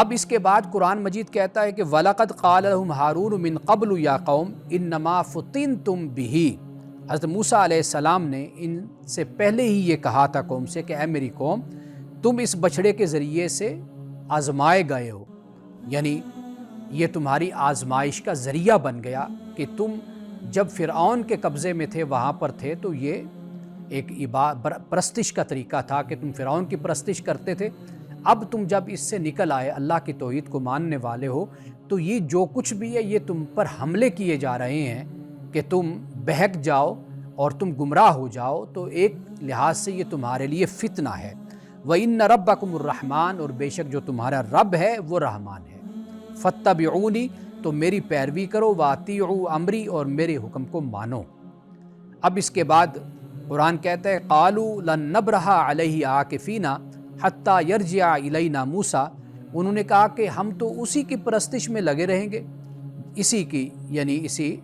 اب اس کے بعد قرآن مجید کہتا ہے کہ وَلَقَدْ قَالَ لَهُمْ هَارُونُ مِنْ قَبْلُ يَا قَوْمِ إِنَّمَا فُتِنْتُمْ بِهِ۔ حضرت موسیٰ علیہ السلام نے ان سے پہلے ہی یہ کہا تھا قوم سے کہ اے میری قوم، تم اس بچھڑے کے ذریعے سے آزمائے گئے ہو، یعنی یہ تمہاری آزمائش کا ذریعہ بن گیا کہ تم جب فرعون کے قبضے میں تھے وہاں پر تھے تو یہ ایک پرستش کا طریقہ تھا کہ تم فرعون کی پرستش کرتے تھے۔ اب تم جب اس سے نکل آئے، اللہ کی توحید کو ماننے والے ہو، تو یہ جو کچھ بھی ہے یہ تم پر حملے کیے جا رہے ہیں کہ تم بہک جاؤ اور تم گمراہ ہو جاؤ، تو ایک لحاظ سے یہ تمہارے لیے فتنہ ہے۔ وَإِنَّ رَبَّكُمُ الرَّحْمَٰنُ، اور بے شک جو تمہارا رب ہے وہ رحمان ہے۔ فَاتَّبِعُونِی، تو میری پیروی کرو، وَأَطِیعُوا أَمْرِی، اور میرے حکم کو مانو۔ اب اس کے بعد قرآن کہتا ہے قَالُوا لَن نَّبْرَحَ عَلَیْهِ عَاکِفِینَ حَتَّى يَرْجِعَ إِلَیْنَا موسیٰ، انہوں نے کہا کہ ہم تو اسی کی پرستش میں لگے رہیں گے، اسی کی یعنی اسی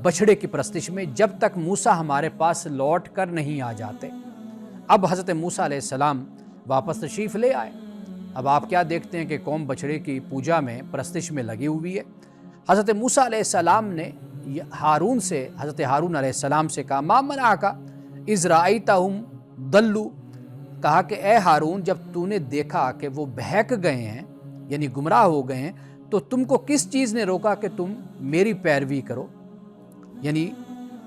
بچھڑے کی پرستش میں، جب تک موسیٰ ہمارے پاس لوٹ کر نہیں آ جاتے۔ اب حضرت موسیٰ علیہ السلام واپس تشریف لے آئے۔ اب آپ کیا دیکھتے ہیں کہ قوم بچھڑے کی پوجا میں، پرستش میں لگی ہوئی ہے۔ حضرت موسیٰ علیہ السلام نے حضرت ہارون علیہ السلام سے کہا ما منعک اذ رأیتہم ضلوا، کہا کہ اے ہارون، جب تو نے دیکھا کہ وہ بہک گئے ہیں یعنی گمراہ ہو گئے ہیں، تو تم کو کس چیز نے روکا کہ تم میری پیروی کرو، یعنی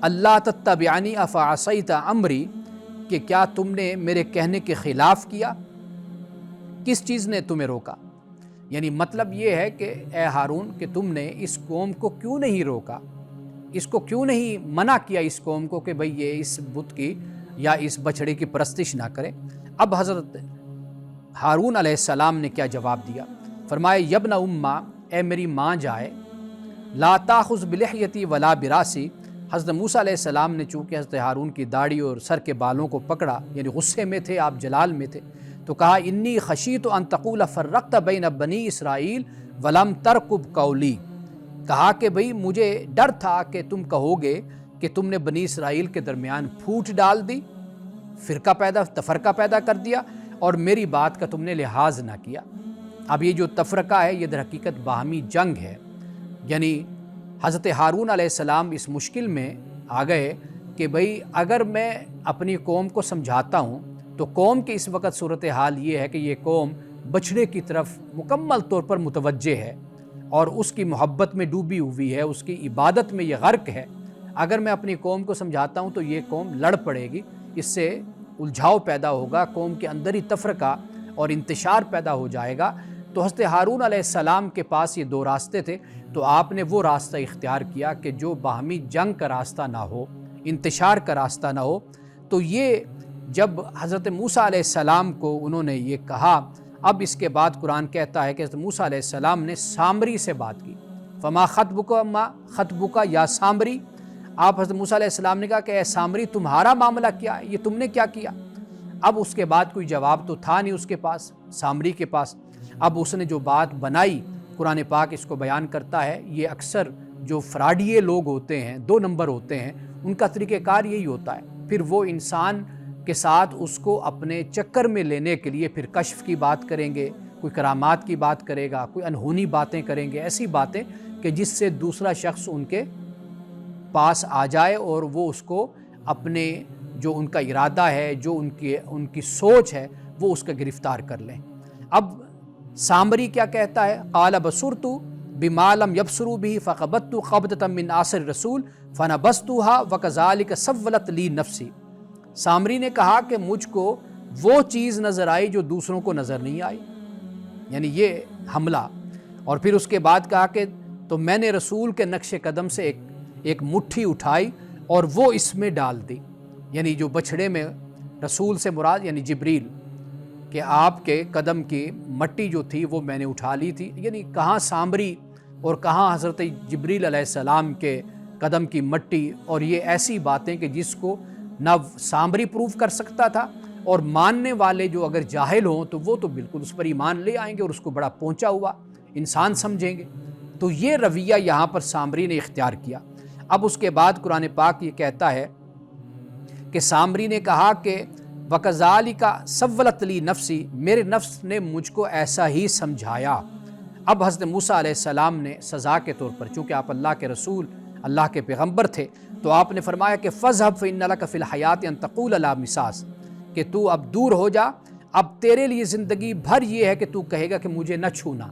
اللہ تتبعنی افعصیت امری، کہ کیا تم نے میرے کہنے کے خلاف کیا؟ کس چیز نے تمہیں روکا؟ یعنی مطلب یہ ہے کہ اے ہارون کہ تم نے اس قوم کو کیوں نہیں روکا، اس کو کیوں نہیں منع کیا اس قوم کو کہ بھئی یہ اس بت کی یا اس بچھڑے کی پرستش نہ کرے۔ اب حضرت ہارون علیہ السلام نے کیا جواب دیا؟ فرمایا یبن اماں، اے میری ماں جائے، لا تاخذ بلحیتی ولا براسی۔ حضرت موسیٰ علیہ السلام نے چونکہ حضرت ہارون کی داڑھی اور سر کے بالوں کو پکڑا، یعنی غصے میں تھے آپ، جلال میں تھے، تو کہا انی خشیت ان تقول فرقت بین بنی اسرائیل ولم ترقب قولی، کہا کہ بھئی مجھے ڈر تھا کہ تم کہو گے کہ تم نے بنی اسرائیل کے درمیان پھوٹ ڈال دی، تفرقہ پیدا کر دیا، اور میری بات کا تم نے لحاظ نہ کیا۔ اب یہ جو تفرقہ ہے یہ در حقیقت باہمی جنگ ہے، یعنی حضرت ہارون علیہ السلام اس مشکل میں آ گئے کہ بھئی اگر میں اپنی قوم کو سمجھاتا ہوں تو قوم کی اس وقت صورتحال یہ ہے کہ یہ قوم بچھڑے کی طرف مکمل طور پر متوجہ ہے اور اس کی محبت میں ڈوبی ہوئی ہے، اس کی عبادت میں یہ غرق ہے۔ اگر میں اپنی قوم کو سمجھاتا ہوں تو یہ قوم لڑ پڑے گی، اس سے الجھاؤ پیدا ہوگا، قوم کے اندر ہی تفرقہ اور انتشار پیدا ہو جائے گا۔ تو حضرت ہارون علیہ السلام کے پاس یہ دو راستے تھے، تو آپ نے وہ راستہ اختیار کیا کہ جو باہمی جنگ کا راستہ نہ ہو، انتشار کا راستہ نہ ہو۔ تو یہ جب حضرت موسیٰ علیہ السلام کو انہوں نے یہ کہا، اب اس کے بعد قرآن کہتا ہے کہ حضرت موسیٰ علیہ السلام نے سامری سے بات کی، فما خطبک یا سامری، آپ حضرت موسیٰ علیہ السلام نے کہا کہ اے سامری تمہارا معاملہ کیا ہے، یہ تم نے کیا کیا؟ اب اس کے بعد کوئی جواب تو تھا نہیں اس کے پاس، سامری کے پاس۔ اب اس نے جو بات بنائی، قرآن پاک اس کو بیان کرتا ہے، یہ اکثر جو فراڈیے لوگ ہوتے ہیں، دو نمبر ہوتے ہیں، ان کا طریقہ کار یہی ہوتا ہے، پھر وہ انسان کے ساتھ اس کو اپنے چکر میں لینے کے لیے پھر کشف کی بات کریں گے، کوئی کرامات کی بات کرے گا، کوئی انہونی باتیں کریں گے، ایسی باتیں کہ جس سے دوسرا شخص ان کے پاس آ جائے اور وہ اس کو اپنے جو ان کا ارادہ ہے، جو ان کی سوچ ہے، وہ اس کا گرفتار کر لیں۔ اب سامری کیا کہتا ہے؟ قال بصرت بما لم يبصروا به فقبضت قبضة من آثر الرسول فنبذتها وكذلك سولت لي نفسی۔ سامری نے کہا کہ مجھ کو وہ چیز نظر آئی جو دوسروں کو نظر نہیں آئی، یعنی یہ حملہ، اور پھر اس کے بعد کہا کہ تو میں نے رسول کے نقش قدم سے ایک مٹھی اٹھائی اور وہ اس میں ڈال دی، یعنی جو بچھڑے میں رسول سے مراد یعنی جبریل، کہ آپ کے قدم کی مٹی جو تھی وہ میں نے اٹھا لی تھی، یعنی کہاں سامری اور کہاں حضرت جبریل علیہ السلام کے قدم کی مٹی، اور یہ ایسی باتیں کہ جس کو نہ سامری پروف کر سکتا تھا، اور ماننے والے جو اگر جاہل ہوں تو وہ تو بالکل اس پر ایمان لے آئیں گے اور اس کو بڑا پہنچا ہوا انسان سمجھیں گے۔ تو یہ رویہ یہاں پر سامری نے اختیار کیا۔ اب اس کے بعد قرآن پاک یہ کہتا ہے کہ سامری نے کہا کہ وَكَذَلِكَ سَوَّلَتْ لِي نَفْسِي، میرے نفس نے مجھ کو ایسا ہی سمجھایا۔ اب حضرت موسیٰ علیہ السلام نے سزا کے طور پر، چونکہ آپ اللہ کے رسول، اللہ کے پیغمبر تھے، تو آپ نے فرمایا کہ فَاذْهَبْ فَإِنَّ لَكَ فِي الْحَيَاةِ أَن تَقُولَ لَا مِسَاسَ، کہ تو اب دور ہو جا، اب تیرے لیے زندگی بھر یہ ہے کہ تو کہے گا کہ مجھے نہ چھونا،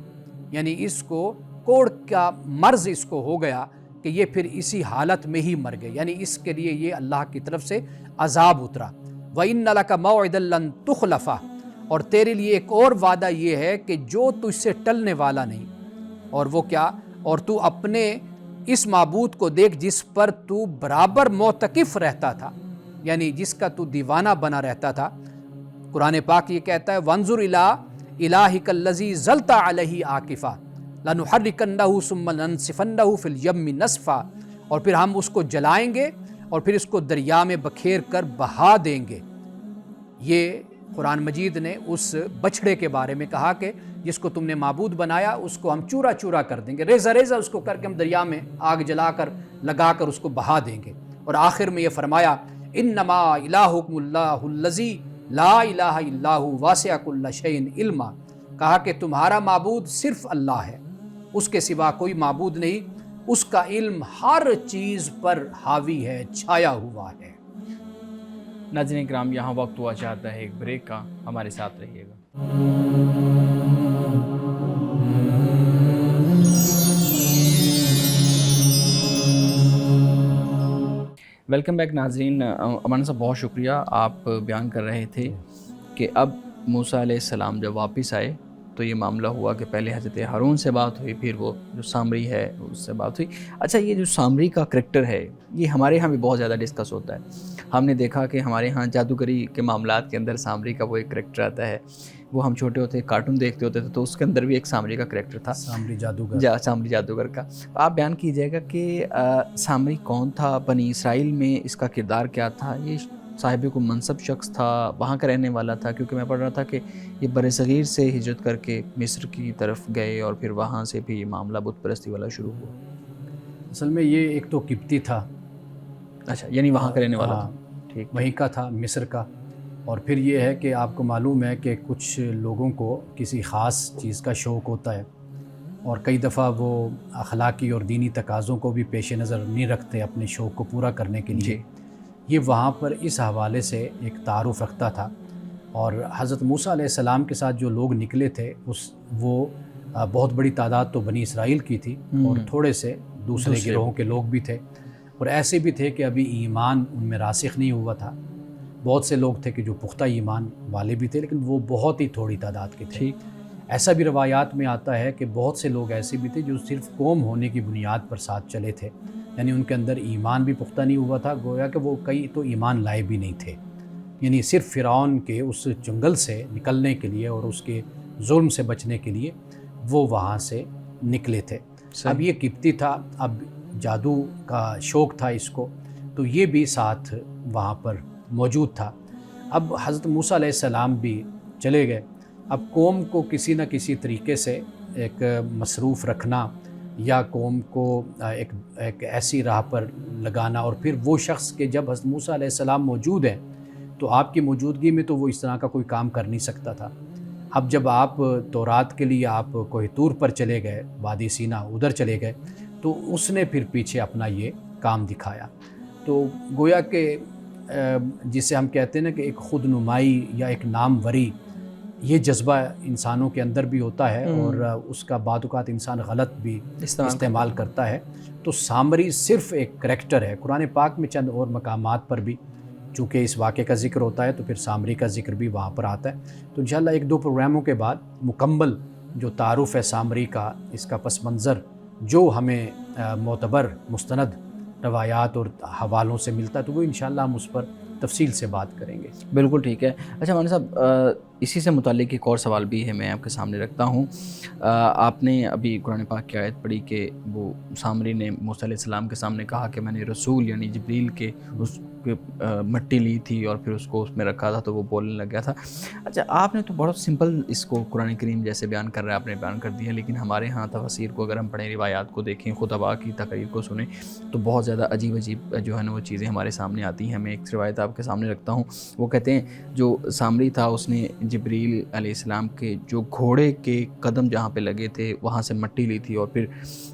یعنی اس کو کوڑ کا مرض اس کو ہو گیا کہ یہ پھر اسی حالت میں ہی مر گئے، یعنی اس کے لیے یہ اللہ کی طرف سے عذاب اترا۔ وَإِنَّ لَكَ مَوْعِدًا لَن تُخْلَفَهُ، اور تیرے لیے ایک اور وعدہ یہ ہے کہ جو تجھ سے ٹلنے والا نہیں، اور وہ کیا؟ اور تو اپنے اس معبود کو دیکھ جس پر تو برابر معتکف رہتا تھا، یعنی جس کا تو دیوانہ بنا رہتا تھا۔ قرآن پاک یہ کہتا ہے وَانظُرْ إِلَىٰ إِلَٰهِكَ الَّذِي ظَلْتَ عَلَيْهِ عَاكِفًا لَنُحَرِّكَنَّهُ ثُمَّ لَنَنسِفَنَّهُ فِي الْيَمِّ نَسْفًا، اور پھر ہم اس کو جلائیں گے اور پھر اس کو دریا میں بکھیر کر بہا دیں گے۔ یہ قرآن مجید نے اس بچھڑے کے بارے میں کہا کہ جس کو تم نے معبود بنایا اس کو ہم چورا چورا کر دیں گے، ریزہ ریزہ اس کو کر کے ہم دریا میں آگ جلا کر لگا کر اس کو بہا دیں گے۔ اور آخر میں یہ فرمایا انما الہکم اللہ الذی لا الہ الا ھو واسع کل شیء علما، کہا کہ تمہارا معبود صرف اللہ ہے، اس کے سوا کوئی معبود نہیں، اس کا علم ہر چیز پر حاوی ہے، چھایا ہوا ہے۔ ناظرین کرام، یہاں وقت ہوا چاہتا ہے ایک بریک کا، ہمارے ساتھ رہیے گا۔ ویلکم بیک ناظرین۔ امان صاحب بہت شکریہ، آپ بیان کر رہے تھے کہ اب موسیٰ علیہ السلام جب واپس آئے تو یہ معاملہ ہوا کہ پہلے حضرت ہارون سے بات ہوئی، پھر وہ جو سامری ہے اس سے بات ہوئی۔ اچھا، یہ جو سامری کا کریکٹر ہے یہ ہمارے ہاں بھی بہت زیادہ ڈسکس ہوتا ہے۔ ہم نے دیکھا کہ ہمارے ہاں جادوگری کے معاملات کے اندر سامری کا وہ ایک کریکٹر آتا ہے۔ وہ ہم چھوٹے ہوتے کارٹون دیکھتے ہوتے تھے تو اس کے اندر بھی ایک سامری کا کریکٹر تھا، سامری جادوگر، سامری جادوگر کا۔ آپ بیان کیجئے گا کہ سامری کون تھا، بنی اسرائیل میں اس کا کردار کیا تھا، یہ صاحب کو منصب شخص تھا، وہاں کا رہنے والا تھا؟ کیونکہ میں پڑھ رہا تھا کہ یہ بر صغیر سے ہجرت کر کے مصر کی طرف گئے اور پھر وہاں سے بھی معاملہ بت پرستی والا شروع ہوا۔ اصل میں یہ ایک تو قبطی تھا، اچھا، یعنی وہاں کا رہنے والا تھا، ٹھیک، وہیں کا تھا، مصر کا۔ اور پھر یہ ہے کہ آپ کو معلوم ہے کہ کچھ لوگوں کو کسی خاص چیز کا شوق ہوتا ہے اور کئی دفعہ وہ اخلاقی اور دینی تقاضوں کو بھی پیش نظر نہیں رکھتے اپنے شوق کو پورا کرنے کے لیے۔ یہ وہاں پر اس حوالے سے ایک تعارف رکھتا تھا۔ اور حضرت موسیٰ علیہ السلام کے ساتھ جو لوگ نکلے تھے وہ بہت بڑی تعداد تو بنی اسرائیل کی تھی اور تھوڑے سے دوسرے گروہوں کے لوگ بھی تھے، اور ایسے بھی تھے کہ ابھی ایمان ان میں راسخ نہیں ہوا تھا۔ بہت سے لوگ تھے کہ جو پختہ ایمان والے بھی تھے، لیکن وہ بہت ہی تھوڑی تعداد کے تھے۔ ایسا بھی روایات میں آتا ہے کہ بہت سے لوگ ایسے بھی تھے جو صرف قوم ہونے کی بنیاد پر ساتھ چلے تھے، یعنی ان کے اندر ایمان بھی پختہ نہیں ہوا تھا، گویا کہ وہ کئی تو ایمان لائے بھی نہیں تھے، یعنی صرف فرعون کے اس جنگل سے نکلنے کے لیے اور اس کے ظلم سے بچنے کے لیے وہ وہاں سے نکلے تھے۔ اب یہ قبطی تھا، اب جادو کا شوق تھا اس کو، تو یہ بھی ساتھ وہاں پر موجود تھا۔ اب حضرت موسیٰ علیہ السلام بھی چلے گئے۔ اب قوم کو کسی نہ کسی طریقے سے ایک مصروف رکھنا یا قوم کو ایک ایسی راہ پر لگانا، اور پھر وہ شخص کہ جب حضرت موسیٰ علیہ السلام موجود ہیں تو آپ کی موجودگی میں تو وہ اس طرح کا کوئی کام کر نہیں سکتا تھا۔ اب جب آپ تورات کے لیے آپ کوہ طور پر چلے گئے، وادی سینا ادھر چلے گئے، تو اس نے پھر پیچھے اپنا یہ کام دکھایا۔ تو گویا کہ جسے ہم کہتے ہیں نا کہ ایک خود نمائی یا ایک ناموری، یہ جذبہ انسانوں کے اندر بھی ہوتا ہے اور اس کا بعض اوقات انسان غلط بھی استعمال کرتا ہے۔ تو سامری صرف ایک کریکٹر ہے۔ قرآن پاک میں چند اور مقامات پر بھی چونکہ اس واقعے کا ذکر ہوتا ہے تو پھر سامری کا ذکر بھی وہاں پر آتا ہے۔ تو انشاءاللہ ایک دو پروگراموں کے بعد مکمل جو تعارف ہے سامری کا، اس کا پس منظر جو ہمیں معتبر مستند روایات اور حوالوں سے ملتا ہے، تو وہ انشاءاللہ ہم اس پر تفصیل سے بات کریں گے۔ بالکل ٹھیک ہے۔ اچھا مولانا صاحب، اسی سے متعلق ایک اور سوال بھی ہے، میں آپ کے سامنے رکھتا ہوں۔ آپ نے ابھی قرآن پاک کی آیت پڑھی کہ وہ سامری نے موسیٰ علیہ السلام کے سامنے کہا کہ میں نے رسول یعنی جبریل کے اس مٹی لی تھی اور پھر اس کو اس میں رکھا تھا تو وہ بولنے لگ گیا تھا۔ اچھا، آپ نے تو بہت سمپل اس کو قرآن کریم جیسے بیان کر رہا ہے آپ نے بیان کر دیا، لیکن ہمارے ہاں تفاسیر کو اگر ہم پڑھیں، روایات کو دیکھیں، خطباء کی تقریر کو سنیں تو بہت زیادہ عجیب جو ہے نا وہ چیزیں ہمارے سامنے آتی ہیں۔ میں ایک روایت آپ کے سامنے رکھتا ہوں۔ وہ کہتے ہیں جو سامری تھا اس نے جبریل علیہ السلام کے جو گھوڑے کے قدم جہاں پہ لگے تھے وہاں سے مٹی لی تھی، اور پھر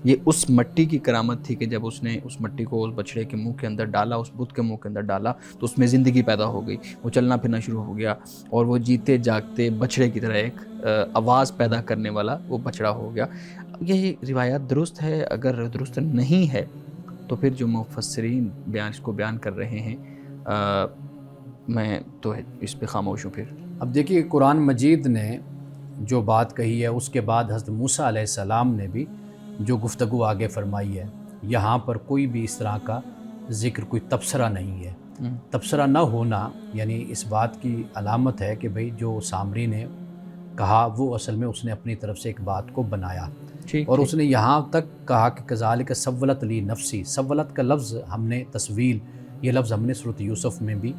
یہ اس مٹی کی کرامت تھی کہ جب اس نے اس مٹی کو اس بچڑے کے منہ کے اندر ڈالا، اس بت کے منہ کے اندر ڈالا تو اس میں زندگی پیدا ہو گئی، وہ چلنا پھرنا شروع ہو گیا اور وہ جیتے جاگتے بچڑے کی طرح ایک آواز پیدا کرنے والا وہ بچڑا ہو گیا۔ یہ روایات درست ہے؟ اگر درست نہیں ہے تو پھر جو مفسرین اس کو بیان کر رہے ہیں میں تو اس پہ خاموش ہوں۔ پھر اب دیکھیے قرآن مجید نے جو بات کہی ہے اس کے بعد حضرت موسیٰ علیہ السلام نے بھی جو گفتگو آگے فرمائی ہے، یہاں پر کوئی بھی اس طرح کا ذکر، کوئی تبصرہ نہیں ہے۔ تبصرہ نہ ہونا یعنی اس بات کی علامت ہے کہ بھئی جو سامری نے کہا وہ اصل میں اس نے اپنی طرف سے ایک بات کو بنایا، اور اس نے یہاں تک کہا کہ کذالک سولت لی نفسی۔ سولت کا لفظ ہم نے تسویل، یہ لفظ ہم نے سورۃ یوسف میں بھی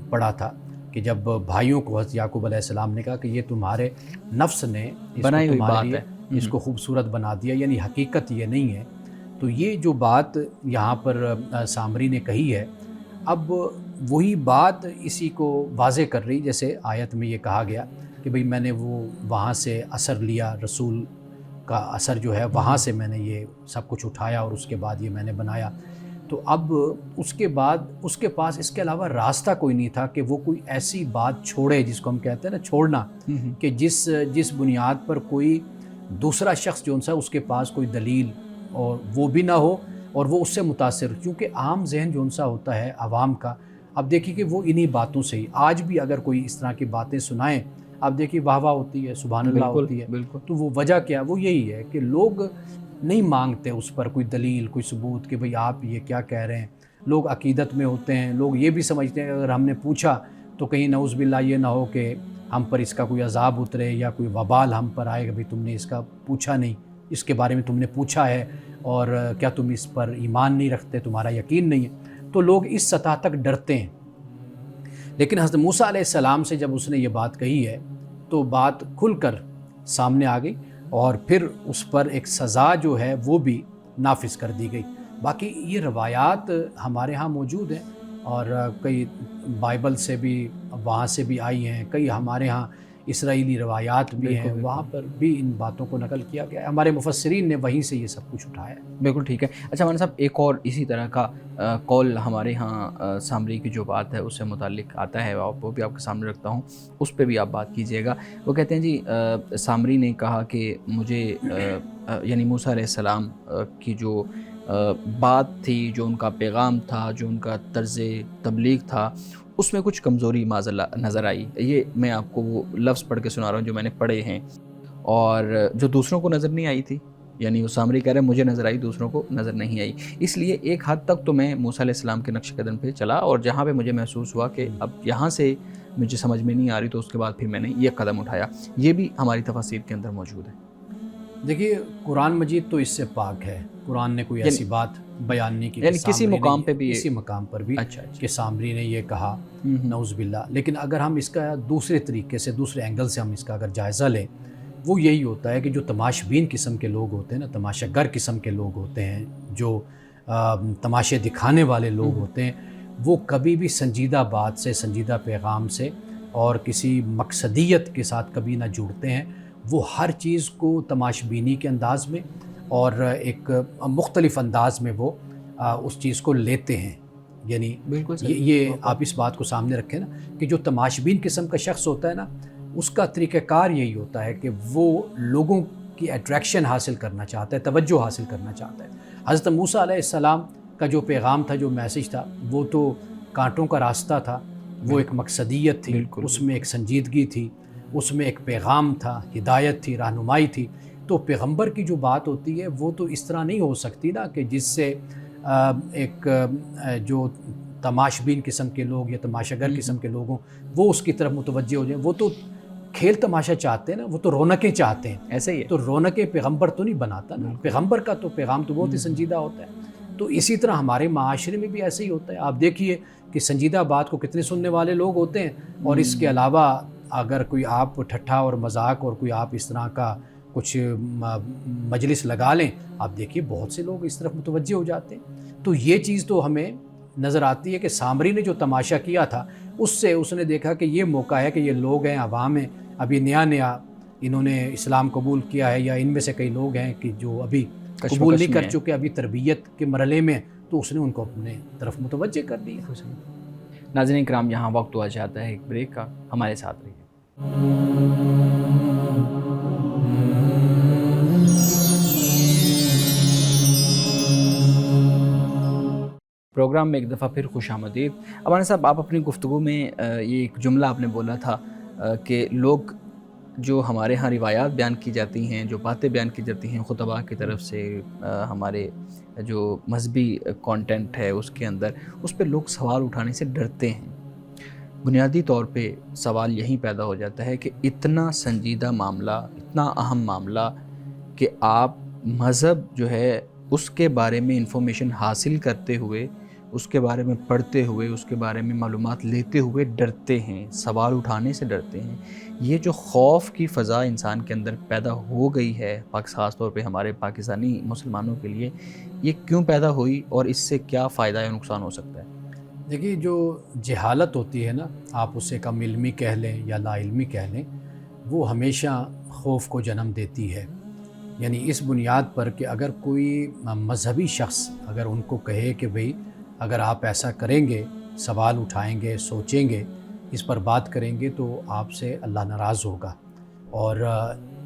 پڑھا تھا کہ جب بھائیوں کو حضرت یعقوب علیہ السلام نے کہا کہ یہ تمہارے نفس نے بنائی ہوئی بات ہے، اس کو خوبصورت بنا دیا، یعنی حقیقت یہ نہیں ہے۔ تو یہ جو بات یہاں پر سامری نے کہی ہے، اب وہی بات اسی کو واضح کر رہی، جیسے آیت میں یہ کہا گیا کہ بھئی میں نے وہ وہاں سے اثر لیا، رسول کا اثر جو ہے وہاں سے میں نے یہ سب کچھ اٹھایا اور اس کے بعد یہ میں نے بنایا۔ تو اب اس کے بعد اس کے پاس اس کے علاوہ راستہ کوئی نہیں تھا کہ وہ کوئی ایسی بات چھوڑے جس کو ہم کہتے ہیں نا چھوڑنا، کہ جس بنیاد پر کوئی دوسرا شخص جو سا اس کے پاس کوئی دلیل اور وہ بھی نہ ہو اور وہ اس سے متاثر، کیونکہ عام ذہن جو سا ہوتا ہے عوام کا، اب دیکھیے کہ وہ انہی باتوں سے ہی آج بھی اگر کوئی اس طرح کی باتیں سنائیں، اب دیکھیے واہ واہ ہوتی ہے، سبحان اللہ ہوتی ہے، تو وہ وجہ کیا؟ وہ یہی ہے کہ لوگ نہیں مانگتے اس پر کوئی دلیل، کوئی ثبوت کہ بھئی آپ یہ کیا کہہ رہے ہیں۔ لوگ عقیدت میں ہوتے ہیں، لوگ یہ بھی سمجھتے ہیں کہ اگر ہم نے پوچھا تو کہیں نعوذ باللہ یہ نہ ہو کہ ہم پر اس کا کوئی عذاب اترے یا کوئی وبال ہم پر آئے کہ بھئی تم نے اس کا پوچھا نہیں، اس کے بارے میں تم نے پوچھا ہے اور کیا تم اس پر ایمان نہیں رکھتے، تمہارا یقین نہیں ہے۔ تو لوگ اس سطح تک ڈرتے ہیں۔ لیکن حضرت موسیٰ علیہ السلام سے جب اس نے یہ بات کہی ہے تو بات کھل کر سامنے آ گئی، اور پھر اس پر ایک سزا جو ہے وہ بھی نافذ کر دی گئی۔ باقی یہ روایات ہمارے ہاں موجود ہیں اور کئی بائبل سے بھی وہاں سے بھی آئی ہیں، کئی ہمارے ہاں اسرائیلی روایات بھی ہیں، وہاں پر بھی ان باتوں کو نقل کیا گیا ہے۔ ہمارے مفسرین نے وہیں سے یہ سب کچھ اٹھایا ہے۔ بالکل ٹھیک ہے۔ اچھا مولانا صاحب، ایک اور اسی طرح کا قول ہمارے ہاں سامری کی جو بات ہے اس سے متعلق آتا ہے، وہ بھی آپ کے سامنے رکھتا ہوں، اس پہ بھی آپ بات کیجیے گا۔ وہ کہتے ہیں جی سامری نے کہا کہ مجھے یعنی موسیٰ علیہ السلام کی جو بات تھی، جو ان کا پیغام تھا، جو ان کا طرز تبلیغ تھا، اس میں کچھ کمزوری معذاللہ نظر آئی۔ یہ میں آپ کو وہ لفظ پڑھ کے سنا رہا ہوں جو میں نے پڑھے ہیں، اور جو دوسروں کو نظر نہیں آئی تھی، یعنی وہ سامری کہہ رہے ہیں مجھے نظر آئی، دوسروں کو نظر نہیں آئی، اس لیے ایک حد تک تو میں موسیٰ علیہ السلام کے نقش قدم پہ چلا، اور جہاں پہ مجھے محسوس ہوا کہ اب یہاں سے مجھے سمجھ میں نہیں آ رہی تو اس کے بعد پھر میں نے یہ قدم اٹھایا۔ یہ بھی ہماری تفاسیر کے اندر موجود ہے۔ دیکھیے قرآن مجید تو اس سے پاک ہے، قرآن نے کوئی ایسی بات بیان نہیں کی، یعنی کسی مقام پہ بھی، کسی مقام پر بھی اچھا کہ سامری نے یہ کہا، نعوذ باللہ۔ لیکن اگر ہم اس کا دوسرے طریقے سے، دوسرے اینگل سے ہم اس کا اگر جائزہ لیں، وہ یہی ہوتا ہے کہ جو تماش بین قسم کے لوگ ہوتے ہیں نا، تماشا گر قسم کے لوگ ہوتے ہیں، جو تماشے دکھانے والے لوگ ہوتے ہیں، وہ کبھی بھی سنجیدہ بات سے، سنجیدہ پیغام سے اور کسی مقصدیت کے ساتھ کبھی نہ جڑتے ہیں۔ وہ ہر چیز کو تماش بینی کے انداز میں اور ایک مختلف انداز میں وہ اس چیز کو لیتے ہیں۔ یعنی یہ آپ اس بات کو سامنے رکھیں نا کہ جو تماش بین قسم کا شخص ہوتا ہے نا، اس کا طریقہ کار یہی ہوتا ہے کہ وہ لوگوں کی اٹریکشن حاصل کرنا چاہتا ہے، توجہ حاصل کرنا چاہتا ہے۔ حضرت موسیٰ علیہ السلام کا جو پیغام تھا، جو میسج تھا، وہ تو کانٹوں کا راستہ تھا، وہ ایک مقصدیت تھی، اس میں ایک سنجیدگی تھی، اس میں ایک پیغام تھا، ہدایت تھی، رہنمائی تھی۔ تو پیغمبر کی جو بات ہوتی ہے وہ تو اس طرح نہیں ہو سکتی نا کہ جس سے ایک جو تماش بین قسم کے لوگ یا تماشا گر قسم کے لوگ ہوں وہ اس کی طرف متوجہ ہو جائیں۔ وہ تو کھیل تماشا چاہتے ہیں نا، وہ تو رونقیں چاہتے ہیں. ایسے ہی ہے. تو رونقیں پیغمبر تو نہیں بناتا نا. پیغمبر کا تو پیغام تو بہت ہی سنجیدہ ہوتا ہے. تو اسی طرح ہمارے معاشرے میں بھی ایسے ہی ہوتا ہے. آپ دیکھیے کہ سنجیدہ بات کو کتنے سننے والے لوگ ہوتے ہیں، اور اس کے علاوہ اگر کوئی آپ ٹھٹھا اور مذاق اور کوئی آپ اس طرح کا کچھ مجلس لگا لیں، آپ دیکھیے بہت سے لوگ اس طرف متوجہ ہو جاتے ہیں. تو یہ چیز تو ہمیں نظر آتی ہے کہ سامری نے جو تماشا کیا تھا، اس سے اس نے دیکھا کہ یہ موقع ہے کہ یہ لوگ ہیں، عوام ہیں، ابھی نیا انہوں نے اسلام قبول کیا ہے، یا ان میں سے کئی لوگ ہیں کہ جو ابھی قبول نہیں کر چکے، ابھی تربیت کے مرحلے میں، تو اس نے ان کو اپنے طرف متوجہ کر دیا. ناظرین کرام، یہاں وقت ہوا چاہتا ہے ایک بریک کا، ہمارے ساتھ رہیے. پروگرام میں ایک دفعہ پھر خوش آمدید. ابانا صاحب، آپ اپنی گفتگو میں یہ ایک جملہ آپ نے بولا تھا کہ لوگ جو ہمارے ہاں روایات بیان کی جاتی ہیں، جو باتیں بیان کی جاتی ہیں خطباء کی طرف سے، ہمارے جو مذہبی کانٹینٹ ہے اس کے اندر، اس پہ لوگ سوال اٹھانے سے ڈرتے ہیں. بنیادی طور پہ سوال یہی پیدا ہو جاتا ہے کہ اتنا سنجیدہ معاملہ، اتنا اہم معاملہ، کہ آپ مذہب جو ہے اس کے بارے میں انفارمیشن حاصل کرتے ہوئے، اس کے بارے میں پڑھتے ہوئے، اس کے بارے میں معلومات لیتے ہوئے ڈرتے ہیں، سوال اٹھانے سے ڈرتے ہیں. یہ جو خوف کی فضا انسان کے اندر پیدا ہو گئی ہے، خاص طور پہ ہمارے پاکستانی مسلمانوں کے لیے، یہ کیوں پیدا ہوئی اور اس سے کیا فائدہ یا نقصان ہو سکتا ہے؟ دیکھیے، جو جہالت ہوتی ہے نا، آپ اسے کم علمی کہہ لیں یا لا علمی کہہ لیں، وہ ہمیشہ خوف کو جنم دیتی ہے. یعنی اس بنیاد پر کہ اگر کوئی مذہبی شخص اگر ان کو کہے کہ بھئی اگر آپ ایسا کریں گے، سوال اٹھائیں گے، سوچیں گے، اس پر بات کریں گے، تو آپ سے اللہ ناراض ہوگا. اور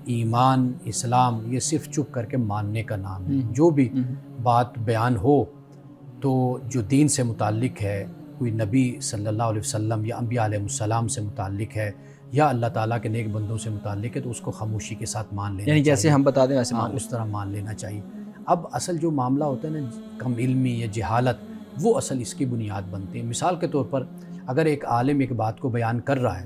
ایمان، اسلام، یہ صرف چپ کر کے ماننے کا نام ہے. جو بھی بات بیان ہو تو جو دین سے متعلق ہے، کوئی نبی صلی اللہ علیہ وسلم یا انبیاء علیہ السلام سے متعلق ہے، یا اللہ تعالیٰ کے نیک بندوں سے متعلق ہے، تو اس کو خاموشی کے ساتھ مان لینا یعنی چاہیے. جیسے ہم بتا دیں ویسے اس طرح مان لینا چاہیے. اب اصل جو معاملہ ہوتا ہے نا، کم علمی یا جہالت، وہ اصل اس کی بنیاد بنتی ہے. مثال کے طور پر اگر ایک عالم ایک بات کو بیان کر رہا ہے،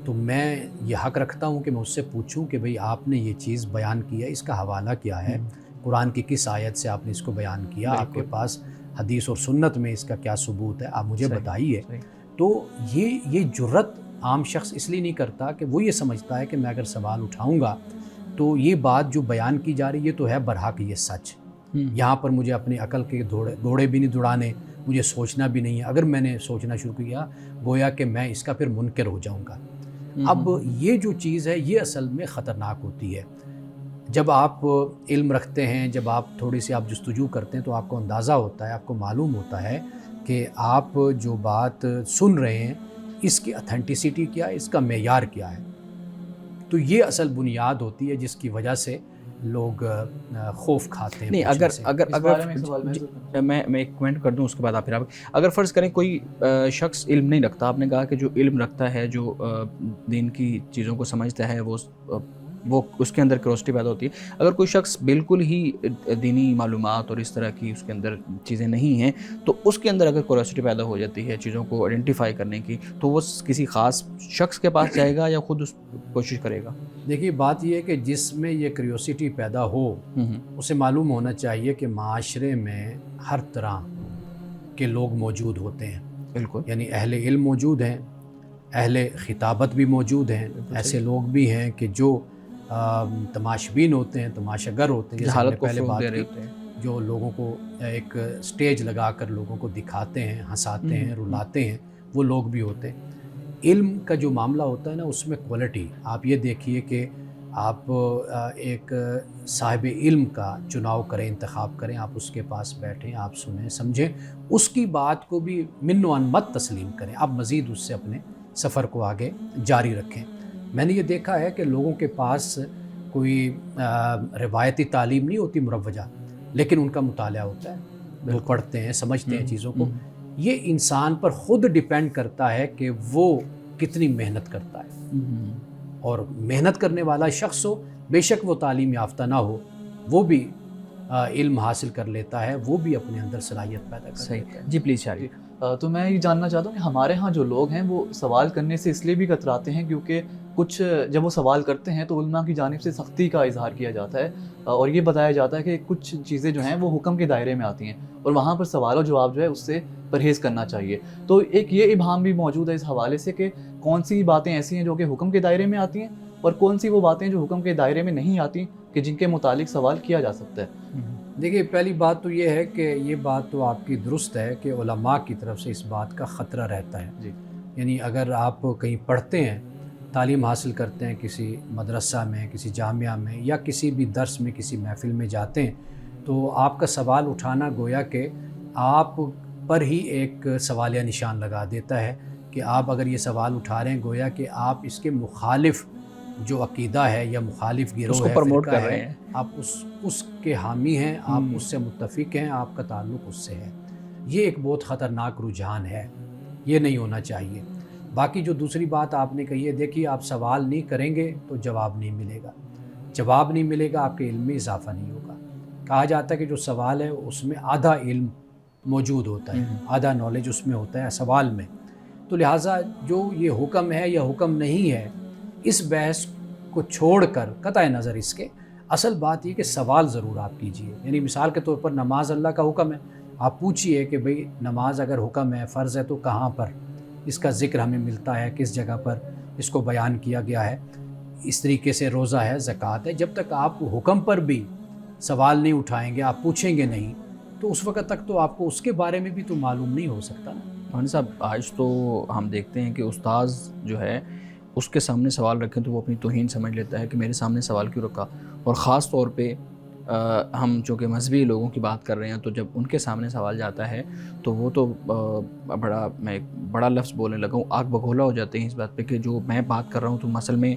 تو میں یہ حق رکھتا ہوں کہ میں اس سے پوچھوں کہ بھئی آپ نے یہ چیز بیان کیا، اس کا حوالہ کیا ہے، قرآن کی کس آیت سے آپ نے اس کو بیان کیا، آپ کے پاس حدیث اور سنت میں اس کا کیا ثبوت ہے، آپ مجھے بتائیے. تو یہ جرت عام شخص اس لیے نہیں کرتا کہ وہ یہ سمجھتا ہے کہ میں اگر سوال اٹھاؤں گا تو یہ بات جو بیان کی جا رہی ہے تو ہے برحق یہ سچ. یہاں پر مجھے اپنی عقل کے دوڑے بھی نہیں دوڑانے، مجھے سوچنا بھی نہیں ہے. اگر میں نے سوچنا شروع کیا، گویا کہ میں اس کا پھر منکر ہو جاؤں گا. اب یہ جو چیز ہے، یہ اصل میں خطرناک ہوتی ہے. جب آپ علم رکھتے ہیں، جب آپ تھوڑی سی آپ جستجو کرتے ہیں، تو آپ کو اندازہ ہوتا ہے، آپ کو معلوم ہوتا ہے کہ آپ جو بات سن رہے ہیں اس کی اتھینٹسٹی کیا ہے، اس کا معیار کیا ہے. تو یہ اصل بنیاد ہوتی ہے جس کی وجہ سے لوگ خوف کھاتے ہیں. نہیں، میں ایک کمنٹ کر دوں، اس کے بعد آپ اگر فرض کریں کوئی شخص علم نہیں رکھتا، آپ نے کہا کہ جو علم رکھتا ہے، جو دین کی چیزوں کو سمجھتا ہے، وہ اس کے اندر کیوریوسٹی پیدا ہوتی ہے. اگر کوئی شخص بالکل ہی دینی معلومات اور اس طرح کی اس کے اندر چیزیں نہیں ہیں، تو اس کے اندر اگر کیوریوسٹی پیدا ہو جاتی ہے چیزوں کو آئیڈینٹیفائی کرنے کی، تو وہ کسی خاص شخص کے پاس جائے گا یا خود اس کوشش کرے گا؟ دیکھیے، بات یہ ہے کہ جس میں یہ کیوریوسٹی پیدا ہو، اسے معلوم ہونا چاہیے کہ معاشرے میں ہر طرح کے لوگ موجود ہوتے ہیں. بالکل. یعنی اہل علم موجود ہیں، اہل خطابت بھی موجود ہیں، ایسے لوگ بھی ہیں کہ جو تماشبین ہوتے ہیں، تماشا گر ہوتے ہیں، جیسے ہم نے پہلے بات کی، جو لوگوں کو ایک سٹیج لگا کر لوگوں کو دکھاتے ہیں، ہنساتے ہیں، رلاتے ہیں، وہ لوگ بھی ہوتے ہیں. علم کا جو معاملہ ہوتا ہے نا، اس میں کوالٹی، آپ یہ دیکھیے کہ آپ ایک صاحب علم کا چناؤ کریں، انتخاب کریں، آپ اس کے پاس بیٹھیں، آپ سنیں، سمجھیں، اس کی بات کو بھی من و عن مت تسلیم کریں، آپ مزید اس سے اپنے سفر کو آگے جاری رکھیں. میں نے یہ دیکھا ہے کہ لوگوں کے پاس کوئی روایتی تعلیم نہیں ہوتی مروجہ، لیکن ان کا مطالعہ ہوتا ہے، وہ پڑھتے ہیں، سمجھتے ہیں چیزوں کو. یہ انسان پر خود ڈیپینڈ کرتا ہے کہ وہ کتنی محنت کرتا ہے. اور محنت کرنے والا شخص ہو، بے شک وہ تعلیم یافتہ نہ ہو، وہ بھی علم حاصل کر لیتا ہے، وہ بھی اپنے اندر صلاحیت پیدا کر لیتا ہے. جی پلیز شاریک. تو میں یہ جاننا چاہتا ہوں کہ ہمارے ہاں جو لوگ ہیں وہ سوال کرنے سے اس لیے بھی کتراتے ہیں کیونکہ کچھ جب وہ سوال کرتے ہیں تو علماء کی جانب سے سختی کا اظہار کیا جاتا ہے اور یہ بتایا جاتا ہے کہ کچھ چیزیں جو ہیں وہ حکم کے دائرے میں آتی ہیں اور وہاں پر سوال و جواب جو ہے اس سے پرہیز کرنا چاہیے. تو ایک یہ ابہام بھی موجود ہے اس حوالے سے کہ کون سی باتیں ایسی ہیں جو کہ حکم کے دائرے میں آتی ہیں اور کون سی وہ باتیں جو حکم کے دائرے میں نہیں آتی کہ جن کے متعلق سوال کیا جا سکتا ہے. دیکھیے پہلی بات تو یہ ہے کہ یہ بات تو آپ کی درست ہے کہ علماء کی طرف سے اس بات کا خطرہ رہتا ہے. جی. یعنی اگر آپ کہیں پڑھتے ہیں، تعلیم حاصل کرتے ہیں کسی مدرسہ میں، کسی جامعہ میں یا کسی بھی درس میں، کسی محفل میں جاتے ہیں، تو آپ کا سوال اٹھانا گویا کہ آپ پر ہی ایک سوالیہ نشان لگا دیتا ہے کہ آپ اگر یہ سوال اٹھا رہے ہیں گویا کہ آپ اس کے مخالف جو عقیدہ ہے یا مخالف اس گروہ کو ہے، پروموٹ فرقہ کر رہے ہے، ہیں. آپ اس کے حامی ہیں، آپ اس سے متفق ہیں، آپ کا تعلق اس سے ہے. یہ ایک بہت خطرناک رجحان ہے، یہ نہیں ہونا چاہیے. باقی جو دوسری بات آپ نے کہی ہے، دیکھیے آپ سوال نہیں کریں گے تو جواب نہیں ملے گا، جواب نہیں ملے گا آپ کے علم میں اضافہ نہیں ہوگا. کہا جاتا ہے کہ جو سوال ہے اس میں آدھا علم موجود ہوتا ہے، آدھا نالج اس میں ہوتا ہے سوال میں. تو لہٰذا جو یہ حکم ہے یا حکم نہیں ہے، اس بحث کو چھوڑ کر قطع نظر اس کے اصل بات یہ کہ سوال ضرور آپ کیجئے. یعنی مثال کے طور پر نماز اللہ کا حکم ہے، آپ پوچھئے کہ بھئی نماز اگر حکم ہے، فرض ہے، تو کہاں پر اس کا ذکر ہمیں ملتا ہے، کس جگہ پر اس کو بیان کیا گیا ہے. اس طریقے سے روزہ ہے، زکوٰۃ ہے. جب تک آپ حکم پر بھی سوال نہیں اٹھائیں گے، آپ پوچھیں گے نہیں، تو اس وقت تک تو آپ کو اس کے بارے میں بھی تو معلوم نہیں ہو سکتا نا. مولانا صاحب آج تو ہم دیکھتے ہیں کہ استاذ جو ہے اس کے سامنے سوال رکھیں تو وہ اپنی توہین سمجھ لیتا ہے کہ میرے سامنے سوال کیوں رکھا. اور خاص طور پہ ہم چونکہ مذہبی لوگوں کی بات کر رہے ہیں تو جب ان کے سامنے سوال جاتا ہے تو وہ تو میں ایک بڑا لفظ بولنے لگا ہوں، آگ بگولا ہو جاتے ہیں اس بات پہ کہ جو میں بات کر رہا ہوں تم اصل میں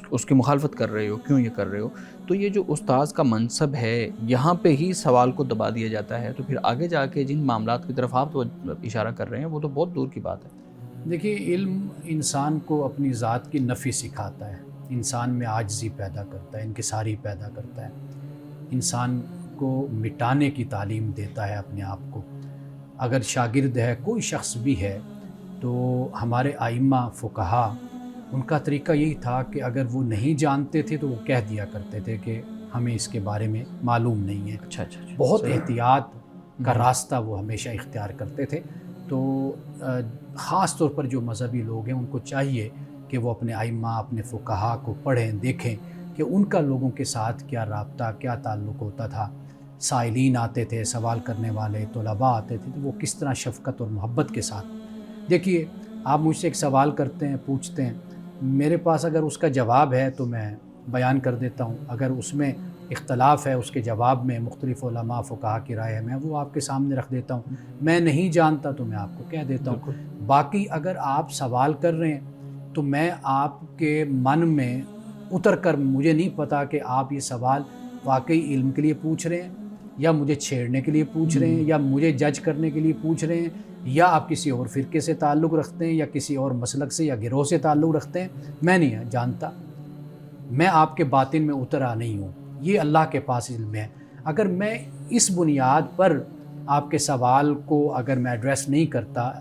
اس کی مخالفت کر رہے ہو، کیوں یہ کر رہے ہو. تو یہ جو استاذ کا منصب ہے یہاں پہ ہی سوال کو دبا دیا جاتا ہے، تو پھر آگے جا کے جن معاملات کی طرف آپ تو اشارہ کر رہے ہیں وہ تو بہت دور کی بات ہے. دیکھیے علم انسان کو اپنی ذات کی نفی سکھاتا ہے، انسان میں عاجزی پیدا کرتا ہے، انکساری پیدا کرتا ہے، انسان کو مٹانے کی تعلیم دیتا ہے اپنے آپ کو. اگر شاگرد ہے، کوئی شخص بھی ہے، تو ہمارے ائمہ فقہا ان کا طریقہ یہی تھا کہ اگر وہ نہیں جانتے تھے تو وہ کہہ دیا کرتے تھے کہ ہمیں اس کے بارے میں معلوم نہیں ہے. اچھا بہت احتیاط کا راستہ وہ ہمیشہ اختیار کرتے تھے. تو خاص طور پر جو مذہبی لوگ ہیں ان کو چاہیے کہ وہ اپنے ائمہ، اپنے فقہا کو پڑھیں، دیکھیں کہ ان کا لوگوں کے ساتھ کیا رابطہ، کیا تعلق ہوتا تھا. سائلین آتے تھے، سوال کرنے والے طلباء آتے تھے، تو وہ کس طرح شفقت اور محبت کے ساتھ. دیکھیے آپ مجھ سے ایک سوال کرتے ہیں، پوچھتے ہیں، میرے پاس اگر اس کا جواب ہے تو میں بیان کر دیتا ہوں، اگر اس میں اختلاف ہے اس کے جواب میں مختلف علماء فقہا کی رائے ہے میں وہ آپ کے سامنے رکھ دیتا ہوں. میں نہیں جانتا تو میں آپ کو کہہ دیتا ہوں. باقی اگر آپ سوال کر رہے ہیں تو میں آپ کے من میں اتر کر، مجھے نہیں پتا کہ آپ یہ سوال واقعی علم کے لیے پوچھ رہے ہیں یا مجھے چھیڑنے کے لیے پوچھ رہے ہیں یا مجھے جج کرنے کے لیے پوچھ رہے ہیں یا آپ کسی اور فرقے سے تعلق رکھتے ہیں یا کسی اور مسلک سے یا گروہ سے تعلق رکھتے ہیں. میں نہیں جانتا، میں آپ کے باطن میں اترا نہیں ہوں، یہ اللہ کے پاس علم ہے. اگر میں اس بنیاد پر آپ کے سوال کو اگر میں ایڈریس نہیں کرتا،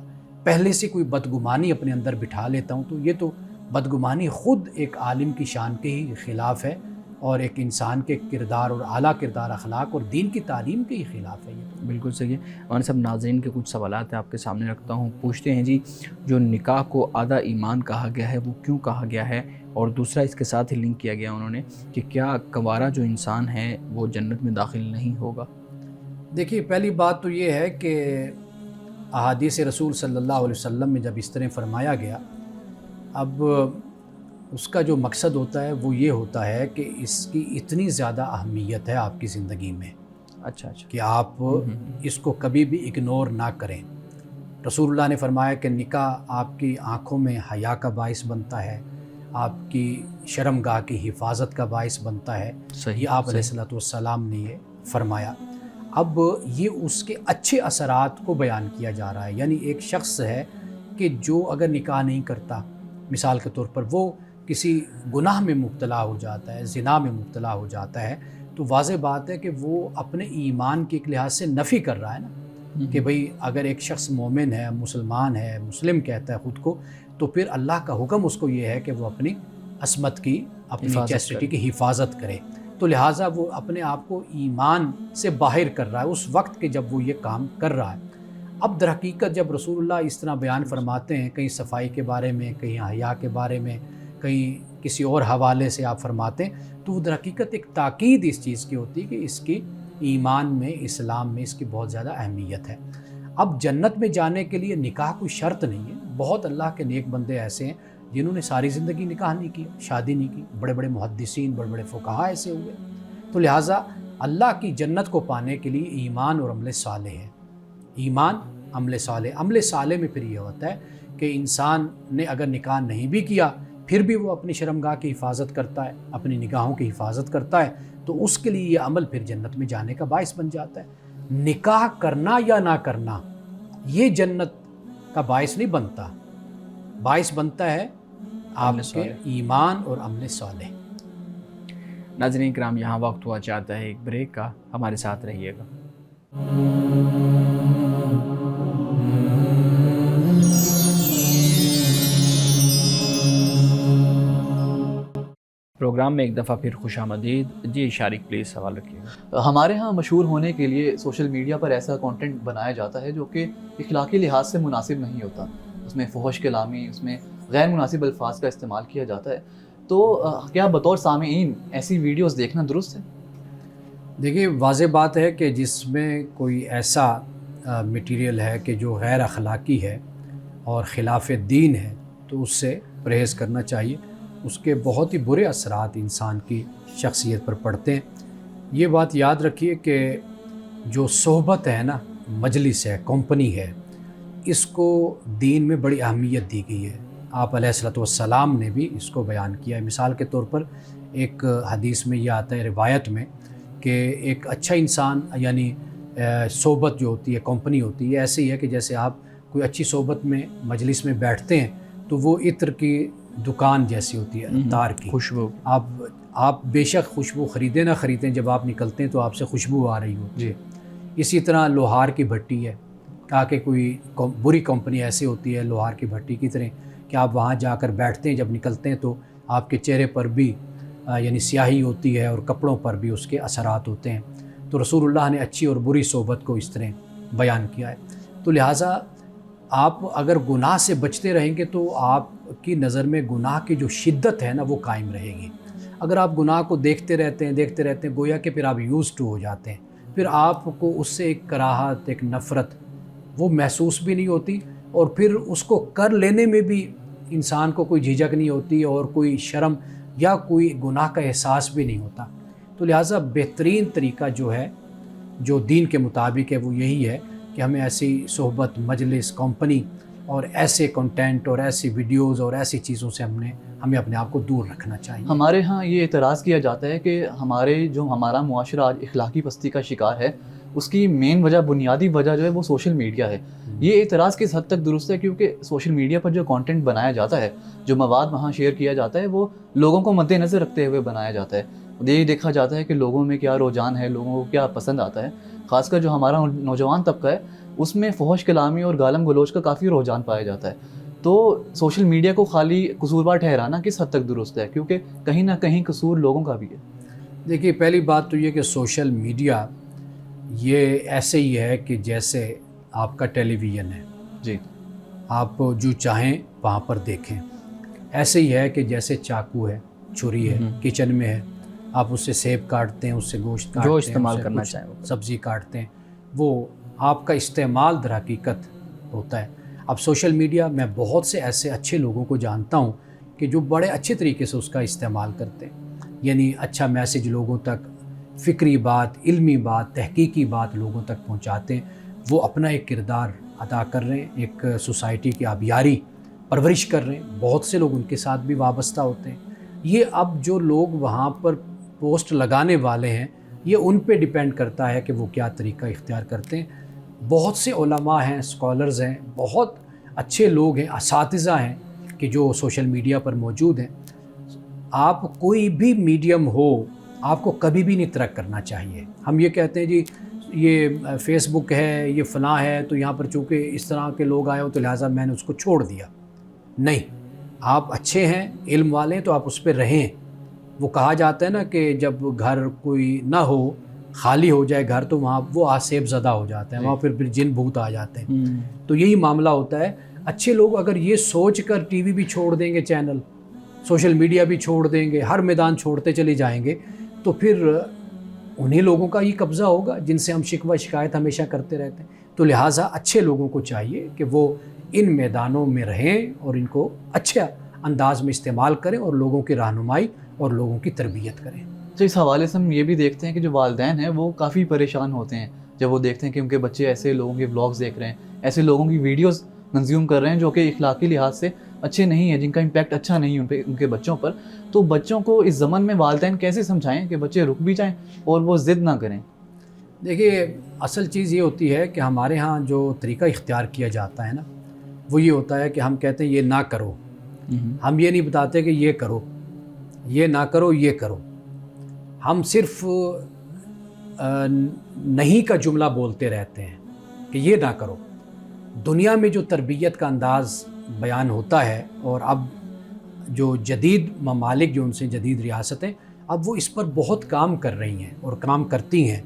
پہلے سے کوئی بدگمانی اپنے اندر بٹھا لیتا ہوں، تو یہ تو بدگمانی خود ایک عالم کی شان کے ہی خلاف ہے اور ایک انسان کے کردار اور اعلیٰ کردار اخلاق اور دین کی تعلیم کے ہی خلاف ہے. یہ تو بالکل صحیح ہے. مولانا صاحب ناظرین کے کچھ سوالات ہیں آپ کے سامنے رکھتا ہوں. پوچھتے ہیں جی، جو نکاح کو آدھا ایمان کہا گیا ہے وہ کیوں کہا گیا ہے؟ اور دوسرا اس کے ساتھ ہی لنک کیا گیا انہوں نے کہ کیا کنوارا جو انسان ہے وہ جنت میں داخل نہیں ہوگا؟ دیکھیے پہلی بات تو یہ ہے کہ احادیث رسول صلی اللہ علیہ وسلم میں جب اس طرح فرمایا گیا، اب اس کا جو مقصد ہوتا ہے وہ یہ ہوتا ہے کہ اس کی اتنی زیادہ اہمیت ہے آپ کی زندگی میں اچھا کہ آپ اس کو کبھی بھی اگنور نہ کریں. رسول اللہ نے فرمایا کہ نکاح آپ کی آنکھوں میں حیا کا باعث بنتا ہے، آپ کی شرمگاہ کی حفاظت کا باعث بنتا ہے. یہ آپ علیہ الصلوۃ والسلام نے یہ فرمایا. اب یہ اس کے اچھے اثرات کو بیان کیا جا رہا ہے. یعنی ایک شخص ہے کہ جو اگر نکاح نہیں کرتا، مثال کے طور پر وہ کسی گناہ میں مبتلا ہو جاتا ہے، زنا میں مبتلا ہو جاتا ہے، تو واضح بات ہے کہ وہ اپنے ایمان کے ایک لحاظ سے نفی کر رہا ہے نا. کہ بھئی اگر ایک شخص مومن ہے، مسلمان ہے، مسلم کہتا ہے خود کو، تو پھر اللہ کا حکم اس کو یہ ہے کہ وہ اپنی عصمت کی، اپنی چیسٹی کی حفاظت کرے. تو لہٰذا وہ اپنے آپ کو ایمان سے باہر کر رہا ہے اس وقت کہ جب وہ یہ کام کر رہا ہے. اب در حقیقت جب رسول اللہ اس طرح بیان فرماتے ہیں، کہیں صفائی کے بارے میں، کہیں حیا کے بارے میں، کہیں کسی اور حوالے سے آپ فرماتے ہیں، تو وہ در حقیقت ایک تاکید اس چیز کی ہوتی ہے کہ اس کی ایمان میں، اسلام میں اس کی بہت زیادہ اہمیت ہے. اب جنت میں جانے کے لیے نکاح کوئی شرط نہیں ہے. بہت اللہ کے نیک بندے ایسے ہیں جنہوں نے ساری زندگی نکاح نہیں کیا، شادی نہیں کی، بڑے بڑے محدثین، بڑے بڑے فقہاء ایسے ہوئے. تو لہٰذا اللہ کی جنت کو پانے کے لیے ایمان اور عمل صالح ہے. ایمان، عمل صالح. عمل صالح میں پھر یہ ہوتا ہے کہ انسان نے اگر نکاح نہیں بھی کیا پھر بھی وہ اپنی شرمگاہ کی حفاظت کرتا ہے، اپنی نگاہوں کی حفاظت کرتا ہے، تو اس کے لیے یہ عمل پھر جنت میں جانے کا باعث بن جاتا ہے. نکاح کرنا یا نہ کرنا یہ جنت کا باعث نہیں بنتا، باعث بنتا ہے آپ کے ایمان اور عمل صالح. ناظرین کرام، یہاں وقت ہوا چاہتا ہے ایک بریک کا، ہمارے ساتھ رہیے گا. پروگرام میں ایک دفعہ پھر خوش آمدید. جی شارق پلیز سوال رکھیے گا. ہمارے ہاں مشہور ہونے کے لیے سوشل میڈیا پر ایسا کانٹینٹ بنایا جاتا ہے جو کہ اخلاقی لحاظ سے مناسب نہیں ہوتا. اس میں فحش کلامی، اس میں غیر مناسب الفاظ کا استعمال کیا جاتا ہے. تو کیا بطور سامعین ایسی ویڈیوز دیکھنا درست ہے؟ دیکھیے، واضح بات ہے کہ جس میں کوئی ایسا مٹیریل ہے کہ جو غیر اخلاقی ہے اور خلاف دین ہے تو اس سے پرہیز کرنا چاہیے. اس کے بہت ہی برے اثرات انسان کی شخصیت پر پڑتے ہیں. یہ بات یاد رکھیے کہ جو صحبت ہے نا، مجلس ہے، کمپنی ہے، اس کو دین میں بڑی اہمیت دی گئی ہے. آپ علیہ الصلوۃ والسلام نے بھی اس کو بیان کیا ہے. مثال کے طور پر ایک حدیث میں یہ آتا ہے، روایت میں، کہ ایک اچھا انسان یعنی صحبت جو ہوتی ہے، کمپنی ہوتی ہے، ایسے ہی ہے کہ جیسے آپ کوئی اچھی صحبت میں مجلس میں بیٹھتے ہیں تو وہ عطر کی دکان جیسی ہوتی ہے، تار کی خوشبو. آپ بے شک خوشبو خریدیں نہ خریدیں، جب آپ نکلتے ہیں تو آپ سے خوشبو آ رہی ہوتی ہے. اسی طرح لوہار کی بھٹی ہے، تاکہ کوئی بری کمپنی ایسی ہوتی ہے لوہار کی بھٹی کی طرح کہ آپ وہاں جا کر بیٹھتے ہیں، جب نکلتے ہیں تو آپ کے چہرے پر بھی یعنی سیاہی ہوتی ہے اور کپڑوں پر بھی اس کے اثرات ہوتے ہیں. تو رسول اللہ نے اچھی اور بری صحبت کو اس طرح بیان کیا ہے. تو لہٰذا آپ اگر گناہ سے بچتے رہیں گے تو آپ کی نظر میں گناہ کی جو شدت ہے نا وہ قائم رہے گی. اگر آپ گناہ کو دیکھتے رہتے ہیں گویا کہ پھر آپ یوز ٹو ہو جاتے ہیں، پھر آپ کو اس سے ایک کراہت، ایک نفرت وہ محسوس بھی نہیں ہوتی، اور پھر اس کو کر لینے میں بھی انسان کو کوئی جھجک نہیں ہوتی اور کوئی شرم یا کوئی گناہ کا احساس بھی نہیں ہوتا. تو لہٰذا بہترین طریقہ جو ہے، جو دین کے مطابق ہے، وہ یہی ہے کہ ہمیں ایسی صحبت، مجلس، کمپنی اور ایسے کنٹینٹ اور ایسی ویڈیوز اور ایسی چیزوں سے ہمیں اپنے آپ کو دور رکھنا چاہیے. ہمارے ہاں یہ اعتراض کیا جاتا ہے کہ ہمارا معاشرہ آج اخلاقی پستی کا شکار ہے، اس کی مین وجہ، بنیادی وجہ جو ہے وہ سوشل میڈیا ہے. یہ اعتراض کس حد تک درست ہے؟ کیونکہ سوشل میڈیا پر جو کانٹینٹ بنایا جاتا ہے، جو مواد وہاں شیئر کیا جاتا ہے، وہ لوگوں کو مد نظر رکھتے ہوئے بنایا جاتا ہے. یہ دیکھا جاتا ہے کہ لوگوں میں کیا رجحان ہے، لوگوں کو کیا پسند آتا ہے. خاص کر جو ہمارا نوجوان طبقہ ہے اس میں فحش کلامی اور گالم گلوچ کا کافی رجحان پایا جاتا ہے. تو سوشل میڈیا کو خالی قصوروار ٹھہرانا کس حد تک درست ہے؟ کیونکہ کہیں نہ کہیں قصور لوگوں کا بھی ہے. دیکھیے، پہلی بات تو یہ کہ سوشل میڈیا یہ ایسے ہی ہے کہ جیسے آپ کا ٹیلی ویژن ہے. جی، آپ جو چاہیں وہاں پر دیکھیں. ایسے ہی ہے کہ جیسے چاقو ہے، چھری ہے، کچن میں ہے، آپ اس سے سیب کاٹتے ہیں، اس سے گوشت کاٹتے ہیں، جو استعمال کرنا چاہیں، سبزی کاٹتے ہیں، وہ آپ کا استعمال در حقیقت ہوتا ہے. اب سوشل میڈیا میں بہت سے ایسے اچھے لوگوں کو جانتا ہوں کہ جو بڑے اچھے طریقے سے اس کا استعمال کرتے ہیں، یعنی اچھا میسیج لوگوں تک، فکری بات، علمی بات، تحقیقی بات لوگوں تک پہنچاتے ہیں. وہ اپنا ایک کردار ادا کر رہے ہیں، ایک سوسائٹی کی آبیاری پرورش کر رہے ہیں. بہت سے لوگ ان کے ساتھ بھی وابستہ ہوتے ہیں. یہ اب جو لوگ وہاں پر پوسٹ لگانے والے ہیں، یہ ان پہ ڈیپینڈ کرتا ہے کہ وہ کیا طریقہ اختیار کرتے ہیں. بہت سے علماء ہیں، اسکالرز ہیں، بہت اچھے لوگ ہیں، اساتذہ ہیں کہ جو سوشل میڈیا پر موجود ہیں. آپ کوئی بھی میڈیم ہو، آپ کو کبھی بھی نہیں ترک کرنا چاہیے. ہم یہ کہتے ہیں جی یہ فیس بک ہے، یہ فلاں ہے، تو یہاں پر چونکہ اس طرح کے لوگ آئے ہو تو لہٰذا میں نے اس کو چھوڑ دیا. نہیں، آپ اچھے ہیں، علم والے ہیں، تو آپ اس پہ رہیں. وہ کہا جاتا ہے نا کہ جب گھر کوئی نہ ہو، خالی ہو جائے گھر، تو وہاں وہ آسیب زدہ ہو جاتا ہے، وہاں پھر جن بھوت آ جاتے ہیں. تو یہی معاملہ ہوتا ہے. اچھے لوگ اگر یہ سوچ کر ٹی وی بھی چھوڑ دیں گے، چینل، سوشل میڈیا بھی چھوڑ دیں گے، ہر میدان چھوڑتے چلے جائیں گے، تو پھر انہیں لوگوں کا ہی قبضہ ہوگا جن سے ہم شکوہ شکایت ہمیشہ کرتے رہتے ہیں. تو لہٰذا اچھے لوگوں کو چاہیے کہ وہ ان میدانوں میں رہیں اور ان کو اچھے انداز میں استعمال کریں اور لوگوں کی رہنمائی اور لوگوں کی تربیت کریں. تو اس حوالے سے ہم یہ بھی دیکھتے ہیں کہ جو والدین ہیں وہ کافی پریشان ہوتے ہیں جب وہ دیکھتے ہیں کہ ان کے بچے ایسے لوگوں کے ولاگز دیکھ رہے ہیں، ایسے لوگوں کی ویڈیوز کنزیوم کر رہے ہیں جو کہ اخلاقی لحاظ سے اچھے نہیں ہیں، جن کا امپیکٹ اچھا نہیں ہے ان کے بچوں پر. تو بچوں کو اس زمن میں والدین کیسے سمجھائیں کہ بچے رک بھی جائیں اور وہ ضد نہ کریں؟ دیکھیے، اصل چیز یہ ہوتی ہے کہ ہمارے ہاں جو طریقہ اختیار کیا جاتا ہے نا، وہ یہ ہوتا ہے کہ ہم کہتے ہیں یہ نہ کرو. ہم یہ نہیں بتاتے کہ یہ کرو، یہ نہ کرو، یہ کرو. ہم صرف نہیں کا جملہ بولتے رہتے ہیں کہ یہ نہ کرو. دنیا میں جو تربیت کا انداز بیان ہوتا ہے، اور اب جو جدید ممالک، جو ان سے جدید ریاستیں، اب وہ اس پر بہت کام کر رہی ہیں اور کام کرتی ہیں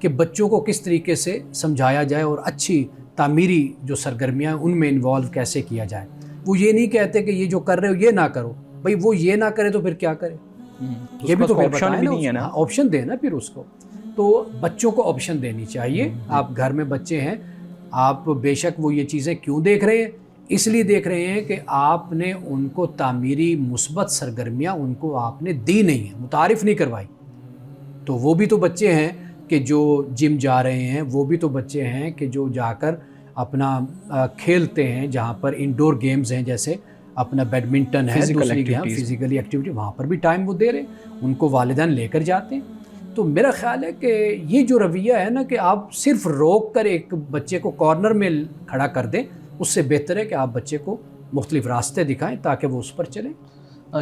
کہ بچوں کو کس طریقے سے سمجھایا جائے اور اچھی تعمیری جو سرگرمیاں ہیں ان میں انوالو کیسے کیا جائے. وہ یہ نہیں کہتے کہ یہ جو کر رہے ہو یہ نہ کرو. بھئی وہ یہ نہ کرے تو پھر کیا کرے؟ یہ بھی تو آپشن بھی نہیں ہے نا. آپشن دینا پھر اس کو. تو بچوں کو آپشن دینی چاہیے. آپ گھر میں بچے ہیں، آپ بے شک وہ یہ چیزیں کیوں دیکھ رہے ہیں؟ اس لیے دیکھ رہے ہیں کہ آپ نے ان کو تعمیری مثبت سرگرمیاں ان کو آپ نے دی نہیں ہیں، متعارف نہیں کروائی. تو وہ بھی تو بچے ہیں کہ جو جم جا رہے ہیں، وہ بھی تو بچے ہیں کہ جو جا کر اپنا کھیلتے ہیں، جہاں پر انڈور گیمز ہیں، جیسے اپنا بیڈمنٹن ہے، دوسری گیم فزیکلی ایکٹیویٹی، وہاں پر بھی ٹائم وہ دے رہے ہیں، ان کو والدین لے کر جاتے ہیں. تو میرا خیال ہے کہ یہ جو رویہ ہے نا کہ آپ صرف روک کر ایک بچے کو کارنر میں کھڑا کر دیں، اس سے بہتر ہے کہ آپ بچے کو مختلف راستے دکھائیں تاکہ وہ اس پر چلیں.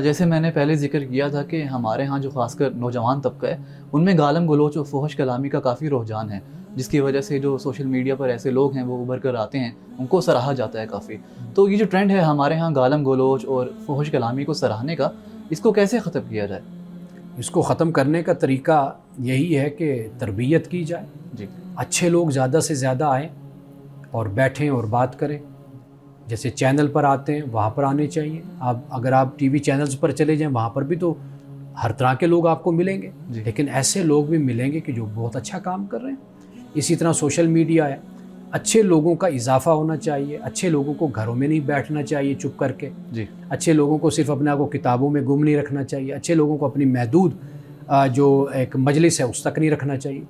جیسے میں نے پہلے ذکر کیا تھا کہ ہمارے ہاں جو خاص کر نوجوان طبقہ ہے، ان میں گالم گلوچ اور فحش کلامی کا کافی رجحان ہے، جس کی وجہ سے جو سوشل میڈیا پر ایسے لوگ ہیں وہ ابھر کر آتے ہیں، ان کو سراہا جاتا ہے کافی. تو یہ جو ٹرینڈ ہے ہمارے ہاں گالم گلوچ اور فحش کلامی کو سراہنے کا، اس کو کیسے ختم کیا جائے؟ اس کو ختم کرنے کا طریقہ یہی ہے کہ تربیت کی جائے. جی، اچھے لوگ زیادہ سے زیادہ آئیں اور بیٹھیں اور بات کریں. جیسے چینل پر آتے ہیں وہاں پر آنے چاہیے. اگر آپ ٹی وی چینلز پر چلے جائیں، وہاں پر بھی تو ہر طرح کے لوگ آپ کو ملیں گے، لیکن ایسے لوگ بھی ملیں گے کہ جو بہت اچھا کام کر رہے ہیں. اسی طرح سوشل میڈیا ہے، اچھے لوگوں کا اضافہ ہونا چاہیے. اچھے لوگوں کو گھروں میں نہیں بیٹھنا چاہیے چپ کر کے. جی، اچھے لوگوں کو صرف اپنے آپ کو کتابوں میں گم نہیں رکھنا چاہیے. اچھے لوگوں کو اپنی محدود جو ایک مجلس ہے اس تک نہیں رکھنا چاہیے.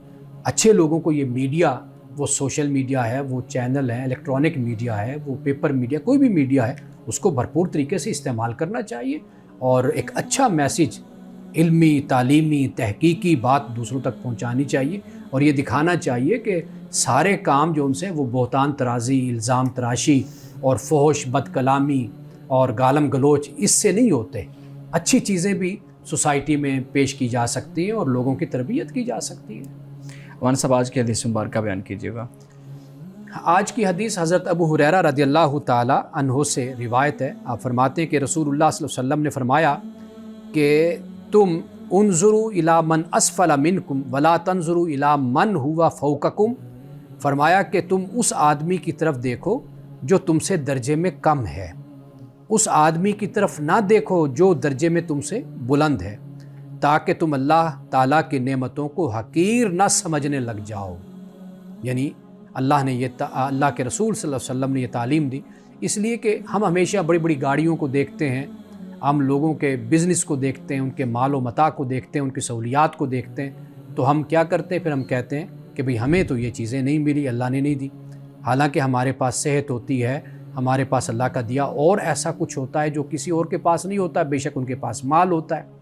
اچھے لوگوں کو یہ میڈیا، وہ سوشل میڈیا ہے، وہ چینل ہے، الیکٹرانک میڈیا ہے، وہ پیپر میڈیا، کوئی بھی میڈیا ہے، اس کو بھرپور طریقے سے استعمال کرنا چاہیے اور ایک اچھا میسیج، علمی، تعلیمی، تحقیقی بات دوسروں تک پہنچانی چاہیے. اور یہ دکھانا چاہیے کہ سارے کام جو ان سے وہ بہتان ترازی، الزام تراشی اور فحش، بد کلامی اور گالم گلوچ اس سے نہیں ہوتے. اچھی چیزیں بھی سوسائٹی میں پیش کی جا سکتی ہیں اور لوگوں کی تربیت کی جا سکتی ہے. مولانا صاحب آج کی حدیث مبارکہ بیان کیجیے گا. آج کی حدیث حضرت ابو ہریرہ رضی اللہ تعالی عنہ سے روایت ہے. آپ فرماتے ہیں کہ رسول اللہ صلی اللہ علیہ وسلم نے فرمایا کہ تم انظروا الی من اسفل منکم ولا تنظروا الی من هو فوقکم. فرمایا کہ تم اس آدمی کی طرف دیکھو جو تم سے درجے میں کم ہے، اس آدمی کی طرف نہ دیکھو جو درجے میں تم سے بلند ہے، تاکہ تم اللہ تعالیٰ کی نعمتوں کو حقیر نہ سمجھنے لگ جاؤ. یعنی اللہ کے رسول صلی اللہ علیہ وسلم نے یہ تعلیم دی. اس لیے کہ ہم ہمیشہ بڑی بڑی گاڑیوں کو دیکھتے ہیں، ہم لوگوں کے بزنس کو دیکھتے ہیں، ان کے مال و متاع کو دیکھتے ہیں، ان کی سہولیات کو دیکھتے ہیں، تو ہم کیا کرتے ہیں؟ پھر ہم کہتے ہیں کہ بھئی ہمیں تو یہ چیزیں نہیں ملی، اللہ نے نہیں دی. حالانکہ ہمارے پاس صحت ہوتی ہے، ہمارے پاس اللہ کا دیا اور ایسا کچھ ہوتا ہے جو کسی اور کے پاس نہیں ہوتا. بے شک ان کے پاس مال ہوتا ہے،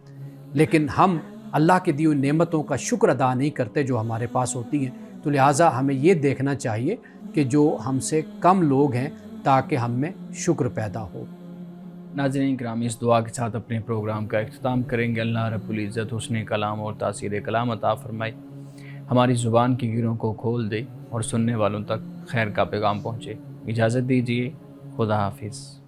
لیکن ہم اللہ کی دی ہوئی نعمتوں کا شکر ادا نہیں کرتے جو ہمارے پاس ہوتی ہیں. تو لہٰذا ہمیں یہ دیکھنا چاہیے کہ جو ہم سے کم لوگ ہیں تاکہ ہم میں شکر پیدا ہو. ناظرین گرامی، اس دعا کے ساتھ اپنے پروگرام کا اختتام کریں گے. اللہ رب العزت حسن کلام اور تاثیر کلام عطا فرمائے. ہماری زبان کی گروں کو کھول دے اور سننے والوں تک خیر کا پیغام پہنچے۔ اجازت دیجیے، خدا حافظ۔